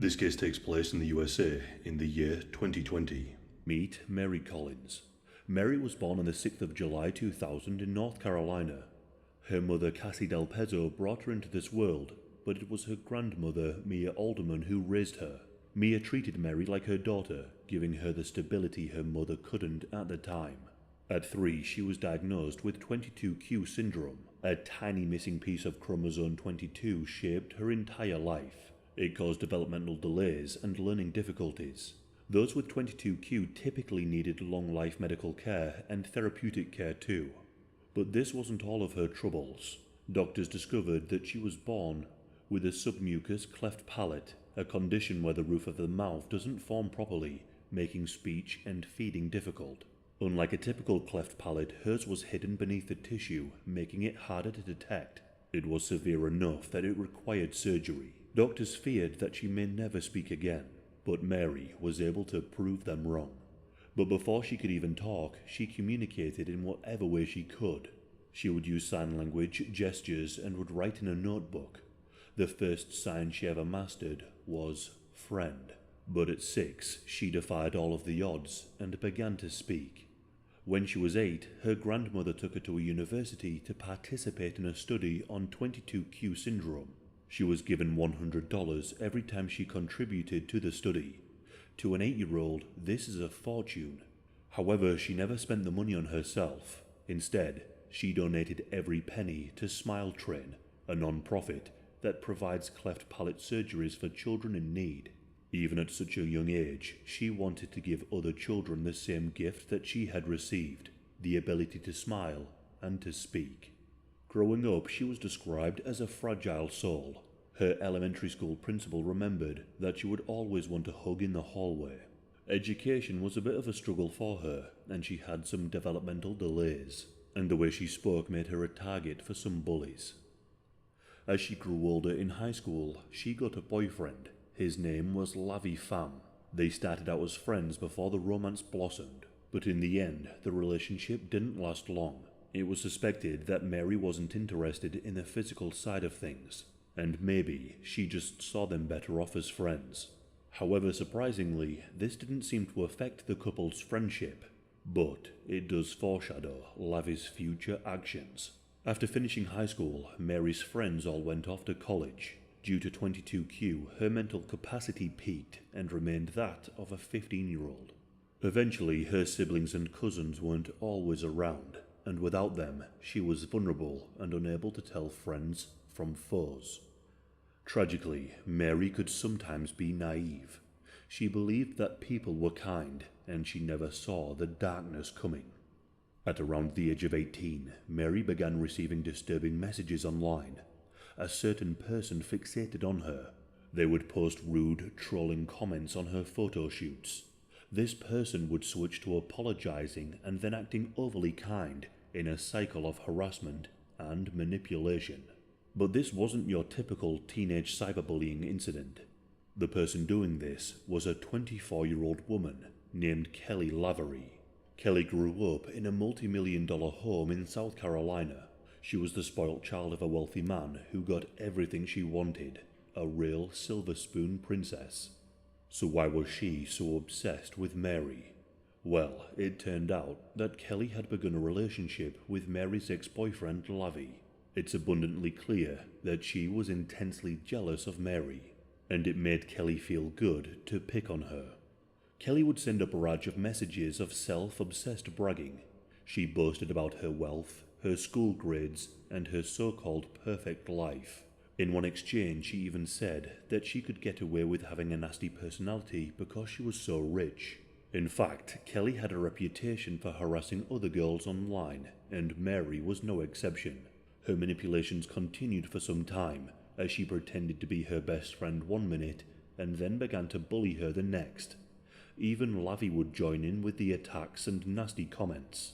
This case takes place in the USA in the year 2020. Meet Mary Collins. Mary was born on the 6th of July 2000 in North Carolina. Her mother Cassie Del Pezzo brought her into this world, but it was her grandmother Mia Alderman who raised her. Mia treated Mary like her daughter, giving her the stability her mother couldn't at the time. At 3, she was diagnosed with 22q syndrome. A tiny missing piece of chromosome 22 shaped her entire life. It caused developmental delays and learning difficulties. Those with 22q typically needed long-life medical care and therapeutic care too. But this wasn't all of her troubles. Doctors discovered that she was born with a submucous cleft palate, a condition where the roof of the mouth doesn't form properly, making speech and feeding difficult. Unlike a typical cleft palate, hers was hidden beneath the tissue, making it harder to detect. It was severe enough that it required surgery. Doctors feared that she may never speak again, but Mary was able to prove them wrong. But before she could even talk, she communicated in whatever way she could. She would use sign language, gestures, and would write in a notebook. The first sign she ever mastered was friend. But at 6, she defied all of the odds and began to speak. When she was 8, her grandmother took her to a university to participate in a study on 22q syndrome. She was given $100 every time she contributed to the study. To an 8-year-old, this is a fortune. However, she never spent the money on herself. Instead, she donated every penny to Smile Train, a non-profit that provides cleft palate surgeries for children in need. Even at such a young age, she wanted to give other children the same gift that she had received, the ability to smile and to speak. Growing up, she was described as a fragile soul. Her elementary school principal remembered that she would always want a hug in the hallway. Education was a bit of a struggle for her, and she had some developmental delays, and the way she spoke made her a target for some bullies. As she grew older in high school, she got a boyfriend. His name was Lavi Pham. They started out as friends before the romance blossomed, but in the end, the relationship didn't last long. It was suspected that Mary wasn't interested in the physical side of things, and maybe she just saw them better off as friends. However, surprisingly, this didn't seem to affect the couple's friendship, but it does foreshadow Lavi's future actions. After finishing high school, Mary's friends all went off to college. Due to 22q, her mental capacity peaked and remained that of a 15-year-old. Eventually, her siblings and cousins weren't always around, and without them, she was vulnerable and unable to tell friends from foes. Tragically, Mary could sometimes be naive. She believed that people were kind, and she never saw the darkness coming. At around the age of 18, Mary began receiving disturbing messages online. A certain person fixated on her. They would post rude, trolling comments on her photo shoots. This person would switch to apologizing and then acting overly kind in a cycle of harassment and manipulation. But this wasn't your typical teenage cyberbullying incident. The person doing this was a 24-year-old woman named Kelly Lavery. Kelly grew up in a multi-million-dollar home in South Carolina. She was the spoilt child of a wealthy man who got everything she wanted, a real silver spoon princess. So why was she so obsessed with Mary? Well, it turned out that Kelly had begun a relationship with Mary's ex-boyfriend Lavi. It's abundantly clear that she was intensely jealous of Mary, and it made Kelly feel good to pick on her. Kelly would send a barrage of messages of self-obsessed bragging. She boasted about her wealth, her school grades, and her so-called perfect life. In one exchange, she even said that she could get away with having a nasty personality because she was so rich. In fact, Kelly had a reputation for harassing other girls online, and Mary was no exception. Her manipulations continued for some time, as she pretended to be her best friend one minute, and then began to bully her the next. Even Lavi would join in with the attacks and nasty comments.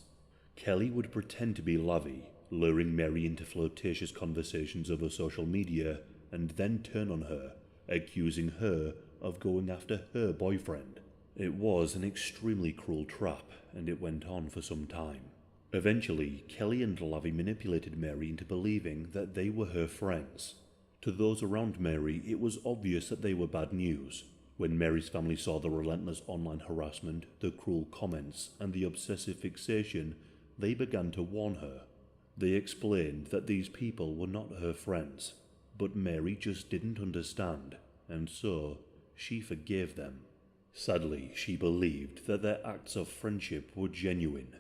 Kelly would pretend to be Lavi, luring Mary into flirtatious conversations over social media, and then turn on her, accusing her of going after her boyfriend. It was an extremely cruel trap, and it went on for some time. Eventually, Kelly and Lavi manipulated Mary into believing that they were her friends. To those around Mary, it was obvious that they were bad news. When Mary's family saw the relentless online harassment, the cruel comments, and the obsessive fixation, they began to warn her. They explained that these people were not her friends, but Mary just didn't understand, and so she forgave them. Sadly, she believed that their acts of friendship were genuine.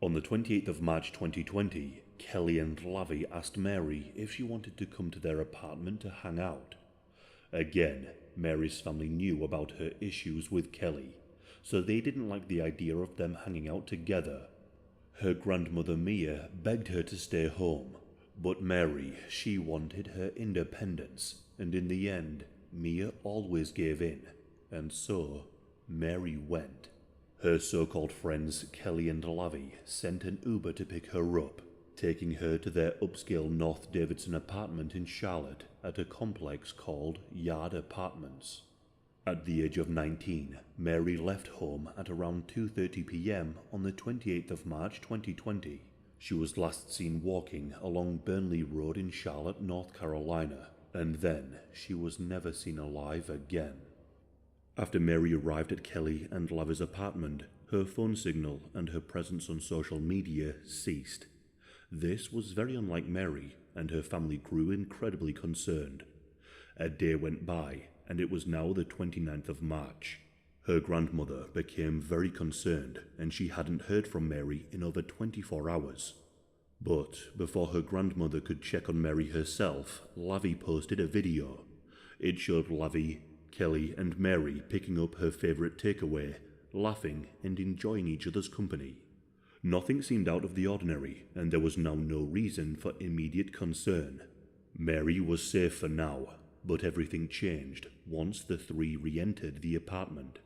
On the 28th of March 2020, Kelly and Lavi asked Mary if she wanted to come to their apartment to hang out. Again, Mary's family knew about her issues with Kelly, so they didn't like the idea of them hanging out together. Her grandmother Mia begged her to stay home, but Mary, she wanted her independence, and in the end, Mia always gave in, and so Mary went. Her so-called friends Kelly and Lavi sent an Uber to pick her up, taking her to their upscale North Davidson apartment in Charlotte at a complex called Yard Apartments. At the age of 19, Mary left home at around 2:30 p.m. on the 28th of March 2020. She was last seen walking along Burnley Road in Charlotte, North Carolina, and then she was never seen alive again. After Mary arrived at Kelly and Lavi's apartment, her phone signal and her presence on social media ceased. This was very unlike Mary, and her family grew incredibly concerned. A day went by, and it was now the 29th of March. Her grandmother became very concerned, and she hadn't heard from Mary in over 24 hours. But before her grandmother could check on Mary herself, Lavi posted a video. It showed Lavi, Kelly, and Mary picking up her favourite takeaway, laughing and enjoying each other's company. Nothing seemed out of the ordinary, and there was now no reason for immediate concern. Mary was safe for now, but everything changed once the three re-entered the apartment.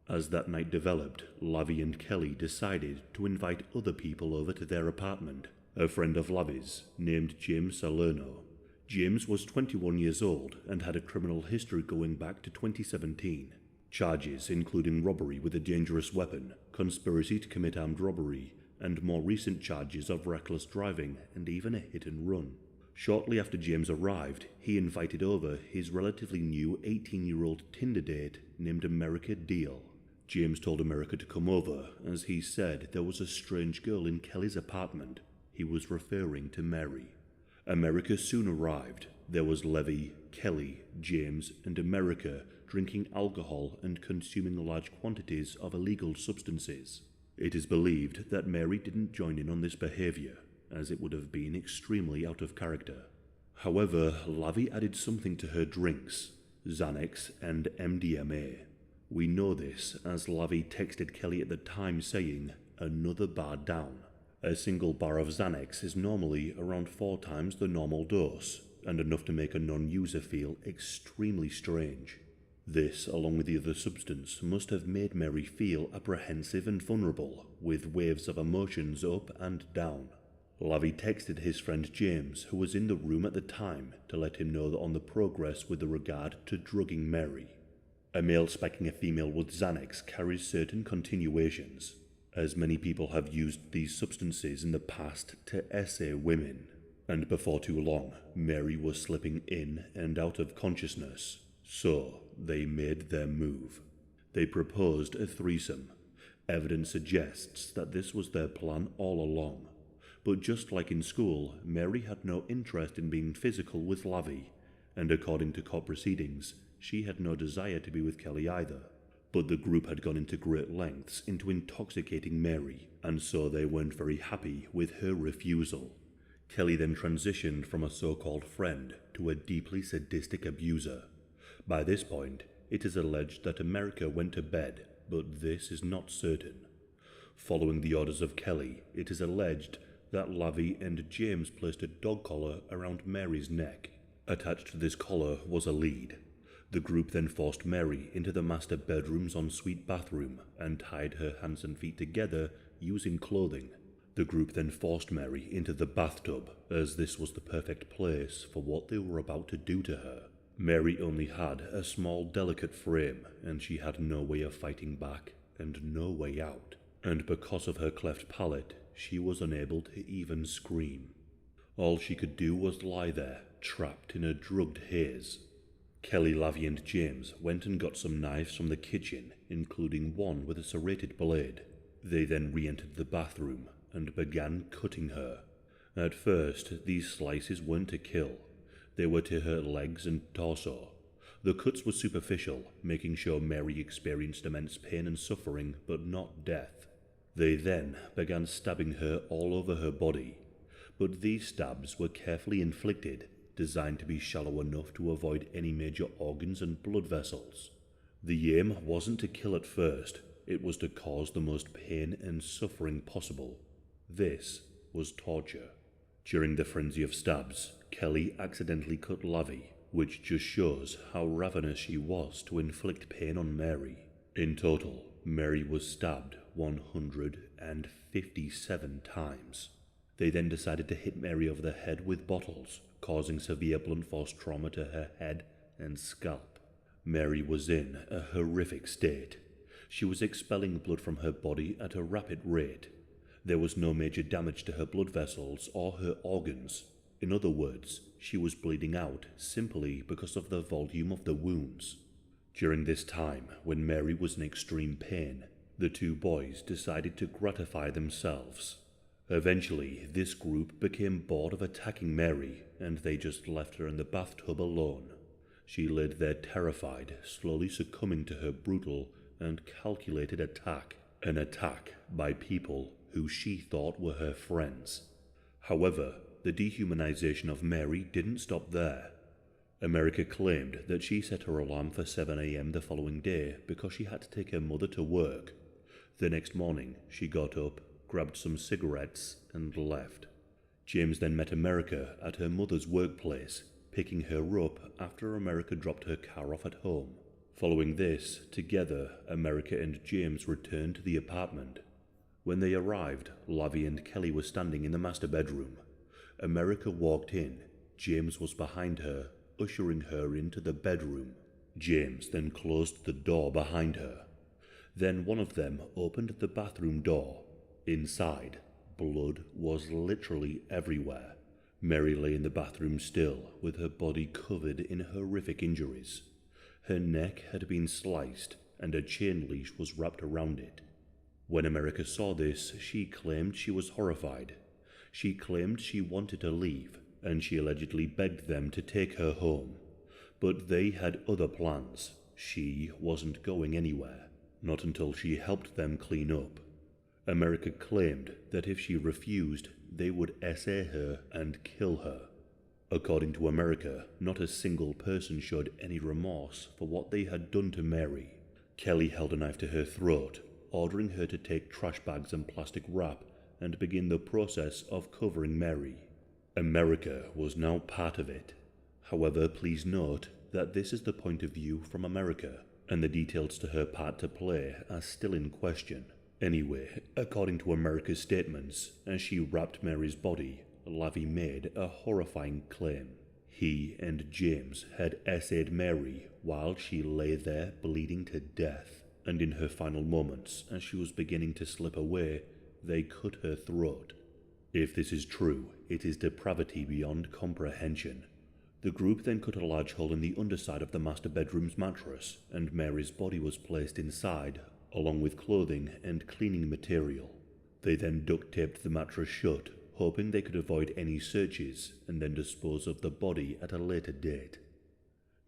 As that night developed, Lavi and Kelly decided to invite other people over to their apartment. A friend of Lavi's, named James Salerno. James was 21 years old and had a criminal history going back to 2017. Charges including robbery with a dangerous weapon, conspiracy to commit armed robbery, and more recent charges of reckless driving and even a hit and run. Shortly after James arrived, he invited over his relatively new 18-year-old Tinder date named America Deal. James told America to come over, as he said there was a strange girl in Kelly's apartment. He was referring to Mary. America soon arrived. There was Levy, Kelly, James, and America drinking alcohol and consuming large quantities of illegal substances. It is believed that Mary didn't join in on this behavior, as it would have been extremely out of character. However, Lavi added something to her drinks, Xanax and MDMA. We know this as Lavi texted Kelly at the time saying, "Another bar down." A single bar of Xanax is normally around 4 times the normal dose, and enough to make a non-user feel extremely strange. This, along with the other substance, must have made Mary feel apprehensive and vulnerable, with waves of emotions up and down. Lavi texted his friend James, who was in the room at the time, to let him know on the progress with regard to drugging Mary. A male spiking a female with Xanax carries certain continuations, as many people have used these substances in the past to essay women. And before too long, Mary was slipping in and out of consciousness, so they made their move. They proposed a threesome. Evidence suggests that this was their plan all along. But just like in school, Mary had no interest in being physical with Lavi, and according to court proceedings, she had no desire to be with Kelly either. But the group had gone into great lengths into intoxicating Mary, and so they weren't very happy with her refusal. Kelly then transitioned from a so-called friend to a deeply sadistic abuser. By this point, it is alleged that America went to bed, but this is not certain. Following the orders of Kelly, it is alleged that Lavi and James placed a dog collar around Mary's neck. Attached to this collar was a lead. The group then forced Mary into the master bedroom's ensuite bathroom and tied her hands and feet together using clothing. The group then forced Mary into the bathtub, as this was the perfect place for what they were about to do to her. Mary only had a small, delicate frame, and she had no way of fighting back and no way out. And because of her cleft palate, she was unable to even scream. All she could do was lie there, trapped in a drugged haze. Kelly, Lavi and James went and got some knives from the kitchen, including one with a serrated blade. They then re-entered the bathroom and began cutting her. At first, these slices weren't to kill. They were to her legs and torso. The cuts were superficial, making sure Mary experienced immense pain and suffering, but not death. They then began stabbing her all over her body, but these stabs were carefully inflicted, designed to be shallow enough to avoid any major organs and blood vessels. The aim wasn't to kill at first, it was to cause the most pain and suffering possible. This was torture. During the frenzy of stabs, Kelly accidentally cut Lavi, which just shows how ravenous she was to inflict pain on Mary. In total, Mary was stabbed 157 times. They then decided to hit Mary over the head with bottles, causing severe blunt force trauma to her head and scalp. Mary was in a horrific state. She was expelling blood from her body at a rapid rate. There was no major damage to her blood vessels or her organs. In other words, she was bleeding out simply because of the volume of the wounds. During this time, when Mary was in extreme pain, the two boys decided to gratify themselves. Eventually, this group became bored of attacking Mary, and they just left her in the bathtub alone. She laid there terrified, slowly succumbing to her brutal and calculated attack, an attack by people who she thought were her friends. However, the dehumanization of Mary didn't stop there. America claimed that she set her alarm for 7 a.m. the following day because she had to take her mother to work. The next morning, she got up, grabbed some cigarettes, and left. James then met America at her mother's workplace, picking her up after America dropped her car off at home. Following this, together, America and James returned to the apartment. When they arrived, Lavi and Kelly were standing in the master bedroom. America walked in. James was behind her, ushering her into the bedroom. James then closed the door behind her. Then one of them opened the bathroom door. Inside, blood was literally everywhere. Mary lay in the bathroom still, with her body covered in horrific injuries. Her neck had been sliced, and a chain leash was wrapped around it. When America saw this, she claimed she was horrified. She claimed she wanted to leave, and she allegedly begged them to take her home. But they had other plans. She wasn't going anywhere, not until she helped them clean up. America claimed that if she refused, they would essay her and kill her. According to America, not a single person showed any remorse for what they had done to Mary. Kelly held a knife to her throat, ordering her to take trash bags and plastic wrap and begin the process of covering Mary. America was now part of it. However, please note that this is the point of view from America, and the details to her part to play are still in question. Anyway, according to America's statements, as she wrapped Mary's body, Lavi made a horrifying claim. He and James had essayed Mary while she lay there bleeding to death, and in her final moments, as she was beginning to slip away, they cut her throat. If this is true, it is depravity beyond comprehension. The group then cut a large hole in the underside of the master bedroom's mattress, and Mary's body was placed inside, along with clothing and cleaning material. They then duct-taped the mattress shut, hoping they could avoid any searches, and then dispose of the body at a later date.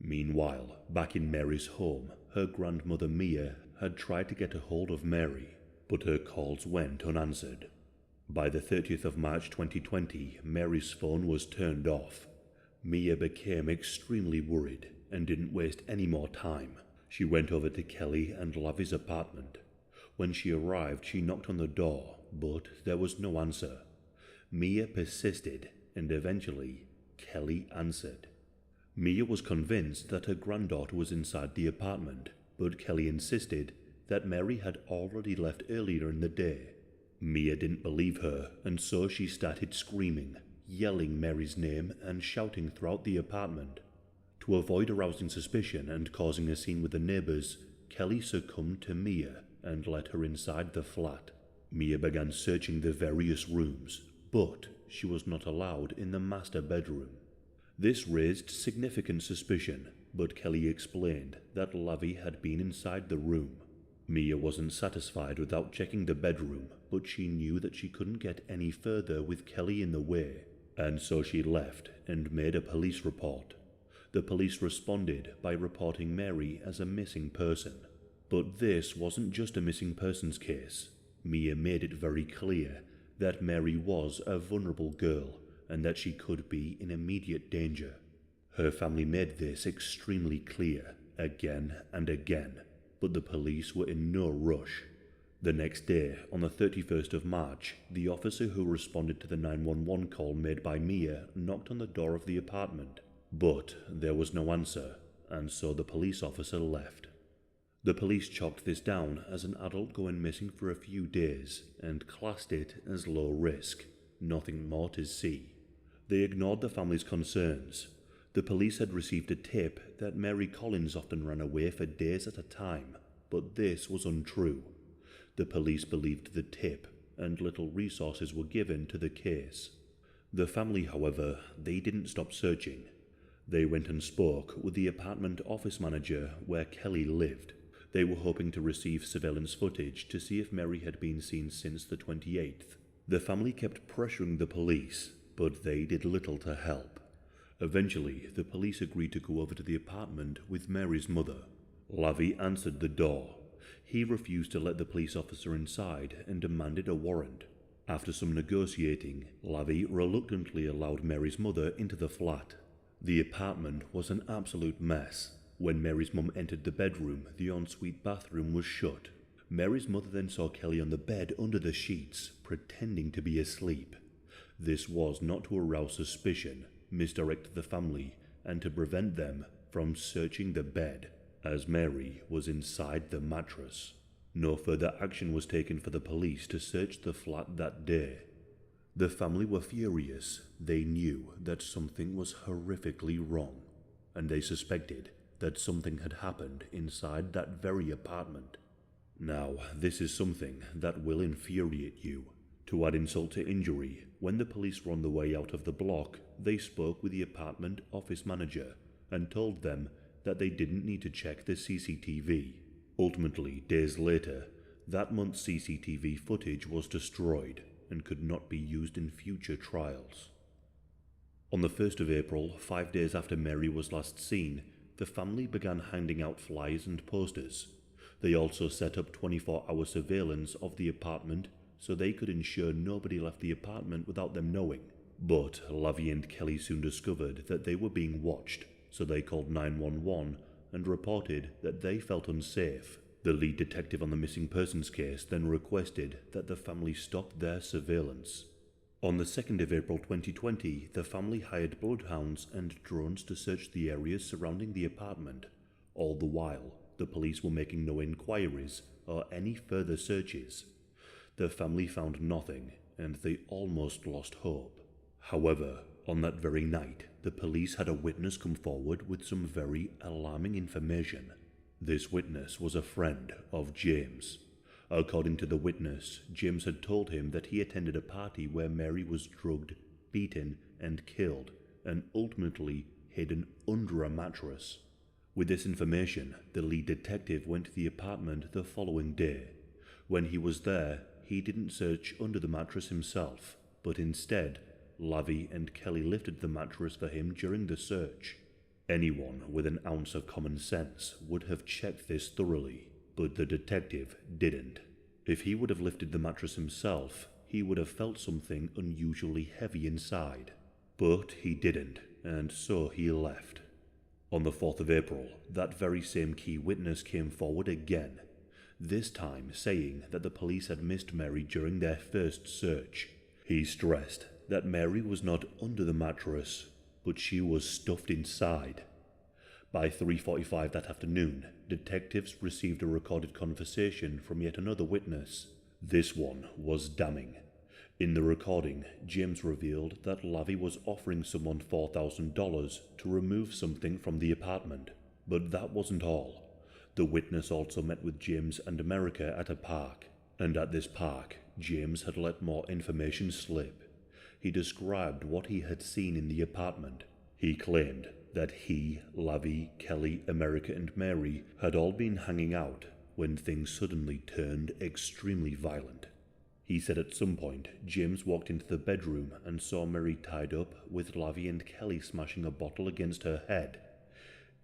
Meanwhile, back in Mary's home, her grandmother Mia had tried to get a hold of Mary, but her calls went unanswered. By the 30th of March 2020, Mary's phone was turned off. Mia became extremely worried and didn't waste any more time. She went over to Kelly and Lavi's apartment. When she arrived, she knocked on the door, but there was no answer. Mia persisted, and eventually, Kelly answered. Mia was convinced that her granddaughter was inside the apartment, but Kelly insisted that Mary had already left earlier in the day. Mia didn't believe her, and so she started screaming, yelling Mary's name and shouting throughout the apartment. To avoid arousing suspicion and causing a scene with the neighbors, Kelly succumbed to Mia and let her inside the flat. Mia began searching the various rooms, but she was not allowed in the master bedroom. This raised significant suspicion, but Kelly explained that Lavi had been inside the room. Mia wasn't satisfied without checking the bedroom, but she knew that she couldn't get any further with Kelly in the way, and so she left and made a police report. The police responded by reporting Mary as a missing person. But this wasn't just a missing persons case. Mia made it very clear that Mary was a vulnerable girl and that she could be in immediate danger. Her family made this extremely clear again and again, but the police were in no rush. The next day, on the 31st of March, the officer who responded to the 911 call made by Mia knocked on the door of the apartment. But there was no answer, and so the police officer left. The police chalked this down as an adult going missing for a few days and classed it as low risk, nothing more to see. They ignored the family's concerns. The police had received a tip that Mary Collins often ran away for days at a time, but this was untrue. The police believed the tip, and little resources were given to the case. The family, however, they didn't stop searching. They went and spoke with the apartment office manager where Kelly lived. They were hoping to receive surveillance footage to see if Mary had been seen since the 28th. The family kept pressuring the police, but they did little to help. Eventually, the police agreed to go over to the apartment with Mary's mother. Lavi answered the door. He refused to let the police officer inside and demanded a warrant. After some negotiating, Lavi reluctantly allowed Mary's mother into the flat. The apartment was an absolute mess. When Mary's mum entered the bedroom, the ensuite bathroom was shut. Mary's mother then saw Kelly on the bed under the sheets, pretending to be asleep. This was not to arouse suspicion, misdirect the family, and to prevent them from searching the bed, as Mary was inside the mattress. No further action was taken for the police to search the flat that day. The family were furious. They knew that something was horrifically wrong, and they suspected that something had happened inside that very apartment. Now, this is something that will infuriate you. To add insult to injury, when the police were on the way out of the block, they spoke with the apartment office manager and told them that they didn't need to check the CCTV. Ultimately, days later, that month's CCTV footage was destroyed and could not be used in future trials. On the 1st of April, 5 days after Mary was last seen, the family began handing out flyers and posters. They also set up 24-hour surveillance of the apartment so they could ensure nobody left the apartment without them knowing. But Lavi and Kelly soon discovered that they were being watched, so they called 911 and reported that they felt unsafe. The lead detective on the missing persons case then requested that the family stop their surveillance. On the 2nd of April 2020, the family hired bloodhounds and drones to search the areas surrounding the apartment. All the while, the police were making no inquiries or any further searches. The family found nothing, and they almost lost hope. However, on that very night, the police had a witness come forward with some very alarming information. This witness was a friend of James. According to the witness, James had told him that he attended a party where Mary was drugged, beaten, and killed, and ultimately hidden under a mattress. With this information, the lead detective went to the apartment the following day. When he was there, he didn't search under the mattress himself, but instead, Lavi and Kelly lifted the mattress for him during the search. Anyone with an ounce of common sense would have checked this thoroughly, but the detective didn't. If he would have lifted the mattress himself, he would have felt something unusually heavy inside. But he didn't, and so he left. On the 4th of April, that very same key witness came forward again, this time saying that the police had missed Mary during their first search. He stressed that Mary was not under the mattress, but she was stuffed inside. By 3:45 that afternoon, detectives received a recorded conversation from yet another witness. This one was damning. In the recording, James revealed that Lavi was offering someone $4,000 to remove something from the apartment. But that wasn't all. The witness also met with James and America at a park, and at this park, James had let more information slip. He described what he had seen in the apartment. He claimed that he, Lavi, Kelly, America and Mary had all been hanging out when things suddenly turned extremely violent. He said at some point James walked into the bedroom and saw Mary tied up with Lavi and Kelly smashing a bottle against her head.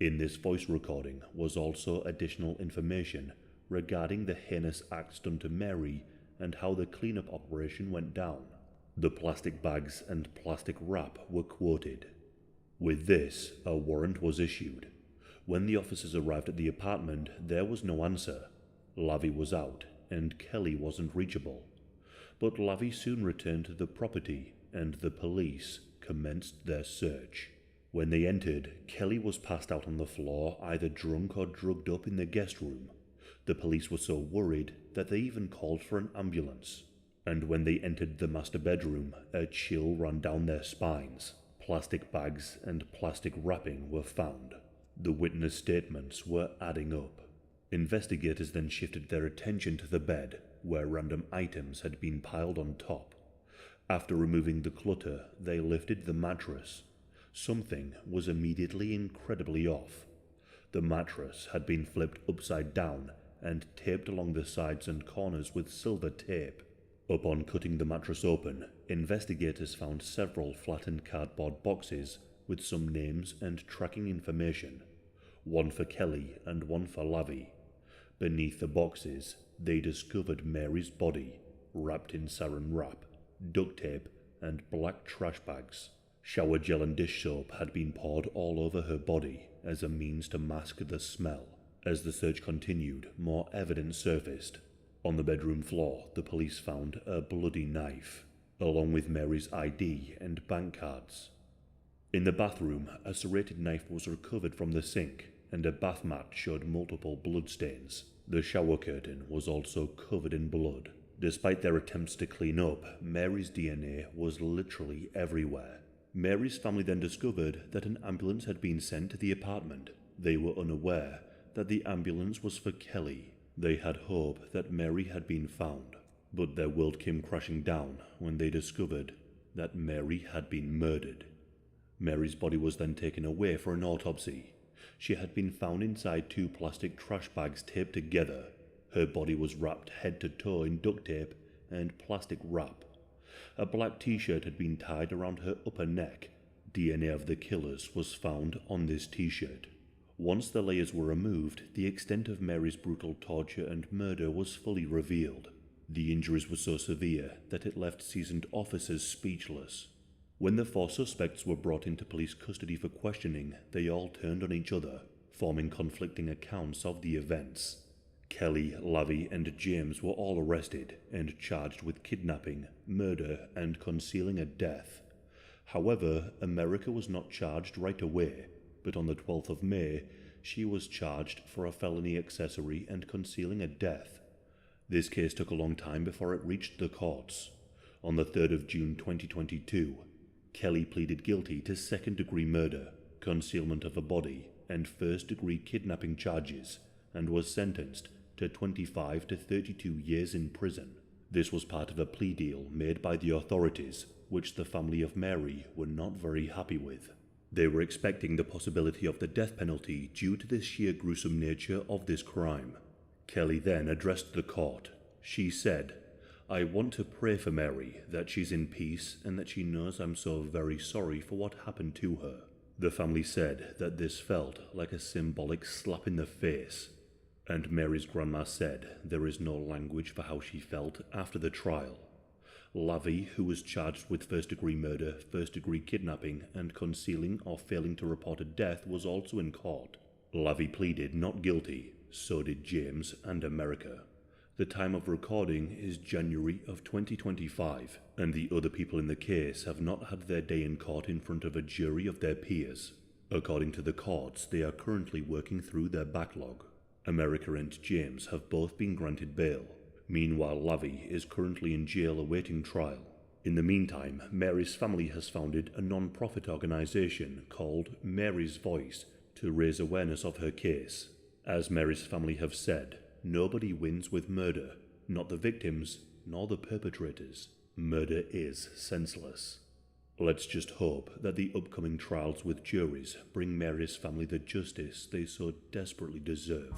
In this voice recording was also additional information regarding the heinous acts done to Mary and how the cleanup operation went down. The plastic bags and plastic wrap were quoted. With this, a warrant was issued. When the officers arrived at the apartment, there was no answer. Lavi was out, and Kelly wasn't reachable. But Lavi soon returned to the property, and the police commenced their search. When they entered, Kelly was passed out on the floor, either drunk or drugged up in the guest room. The police were so worried that they even called for an ambulance. And when they entered the master bedroom, a chill ran down their spines. Plastic bags and plastic wrapping were found. The witness statements were adding up. Investigators then shifted their attention to the bed, where random items had been piled on top. After removing the clutter, they lifted the mattress. Something was immediately incredibly off. The mattress had been flipped upside down and taped along the sides and corners with silver tape. Upon cutting the mattress open, investigators found several flattened cardboard boxes with some names and tracking information, one for Kelly and one for Lavi. Beneath the boxes, they discovered Mary's body, wrapped in saran wrap, duct tape, and black trash bags. Shower gel and dish soap had been poured all over her body as a means to mask the smell. As the search continued, more evidence surfaced. On the bedroom floor, the police found a bloody knife, along with Mary's ID and bank cards. In the bathroom, a serrated knife was recovered from the sink, and a bath mat showed multiple bloodstains. The shower curtain was also covered in blood. Despite their attempts to clean up, Mary's DNA was literally everywhere. Mary's family then discovered that an ambulance had been sent to the apartment. They were unaware that the ambulance was for Kelly. They had hope that Mary had been found, but their world came crashing down when they discovered that Mary had been murdered. Mary's body was then taken away for an autopsy. She had been found inside 2 plastic trash bags taped together. Her body was wrapped head to toe in duct tape and plastic wrap. A black t-shirt had been tied around her upper neck. DNA of the killers was found on this t-shirt. Once the layers were removed, the extent of Mary's brutal torture and murder was fully revealed. The injuries were so severe that it left seasoned officers speechless. When the 4 suspects were brought into police custody for questioning, they all turned on each other, forming conflicting accounts of the events. Kelly, Lavi, and James were all arrested and charged with kidnapping, murder, and concealing a death. However, America was not charged right away, but on the 12th of May, she was charged for a felony accessory and concealing a death. This case took a long time before it reached the courts. On the 3rd of June 2022, Kelly pleaded guilty to second-degree murder, concealment of a body, and first-degree kidnapping charges, and was sentenced to 25 to 32 years in prison. This was part of a plea deal made by the authorities, which the family of Mary were not very happy with. They were expecting the possibility of the death penalty due to the sheer gruesome nature of this crime. Kelly then addressed the court. She said, "I want to pray for Mary, that she's in peace and that she knows I'm so very sorry for what happened to her." The family said that this felt like a symbolic slap in the face, and Mary's grandma said there is no language for how she felt after the trial. Lavi, who was charged with first-degree murder, first-degree kidnapping, and concealing or failing to report a death, was also in court. Lavi pleaded not guilty, so did James and America. The time of recording is January of 2025, and the other people in the case have not had their day in court in front of a jury of their peers. According to the courts, they are currently working through their backlog. America and James have both been granted bail. Meanwhile, Lavi is currently in jail awaiting trial. In the meantime, Mary's family has founded a non-profit organization called Mary's Voice to raise awareness of her case. As Mary's family have said, nobody wins with murder, not the victims, nor the perpetrators. Murder is senseless. Let's just hope that the upcoming trials with juries bring Mary's family the justice they so desperately deserve.